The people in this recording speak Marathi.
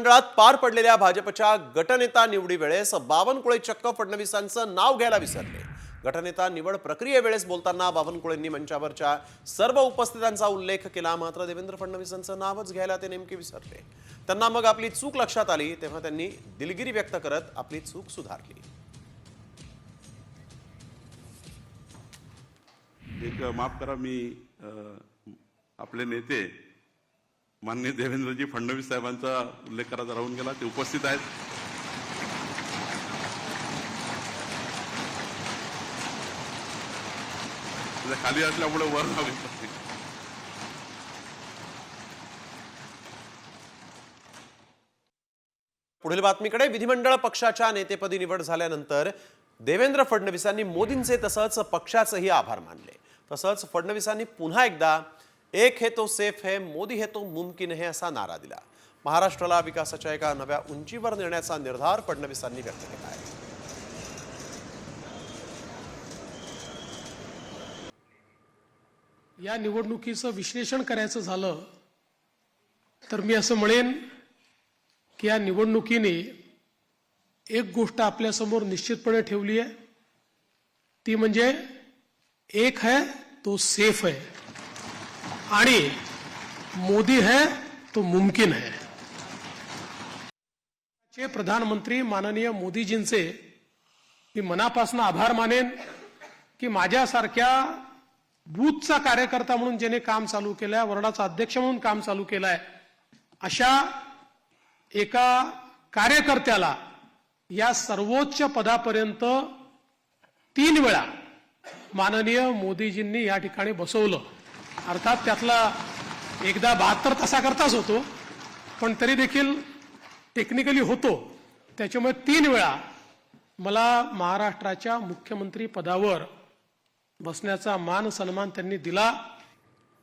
विधिमंडळात पार पडलेल्या भाजपच्या गटनेता निवडी वेळेस बावनकुळे चक्क फडणवीसांचं नाव घ्यायला विसरले। गटनेता निवड प्रक्रियेवेळेस बोलताना बावनकुळेंनी मंचावरच्या सर्व उपस्थितांचा उल्लेख केला, मात्र देवेंद्र फडणवीसांचं नावच घ्यायला ते नेमके विसरले। त्यांना मग आपली चूक लक्षात आली तेव्हा त्यांनी दिलगिरी व्यक्त करत आपली चूक सुधारली। एक माफ करा, मी आपले नेते माननीय देवेंद्रजी फडणवीस साहेबांचा उल्लेख करायचा राहून गेला। ते उपस्थित आहेत। खाली असल्यामुळे वर नाव घेतलं। पुढील बातमीकडे। विधिमंडळ पक्षाच्या नेतेपदी निवड झाल्यानंतर देवेंद्र फडणवीसांनी मोदींचे तसंच पक्षाचेही आभार मानले। तसंच फडणवीसांनी पुन्हा एकदा एक है तो सेफ है, मोदी है तो मुमकिन है असा नारा दिला। महाराष्ट्राला विकासाच्या एका नव्या उंचीवर नेण्याचा निर्धार फडणवीसांनी व्यक्त केला आहे। या निवडणुकीचं विश्लेषण करायचं झालं तर मी असं म्हणेन की या निवडणुकीने एक गोष्ट आपल्या समोर निश्चितपणे ठेवली आहे, ती म्हणजे एक है तो सेफ है आणि मोदी है तो मुमकिन है। चे प्रधानमंत्री माननीय मोदीजींचे मी मनापासून आभार मानेन की माझ्यासारख्या बूथचा कार्यकर्ता म्हणून ज्याने काम चालू केलंय, वर्डाचा अध्यक्ष म्हणून काम चालू केलंय, अशा एका कार्यकर्त्याला या सर्वोच्च पदापर्यंत 3 वेळा माननीय मोदीजींनी या ठिकाणी बसवलं। अर्थात त्यातला एकदा 72 तासाकरताच होतो, पण तरी देखील टेक्निकली होतो। त्याच्यामुळे 3 वेळा मला महाराष्ट्राच्या मुख्यमंत्री पदावर बसण्याचा मान सन्मान त्यांनी दिला।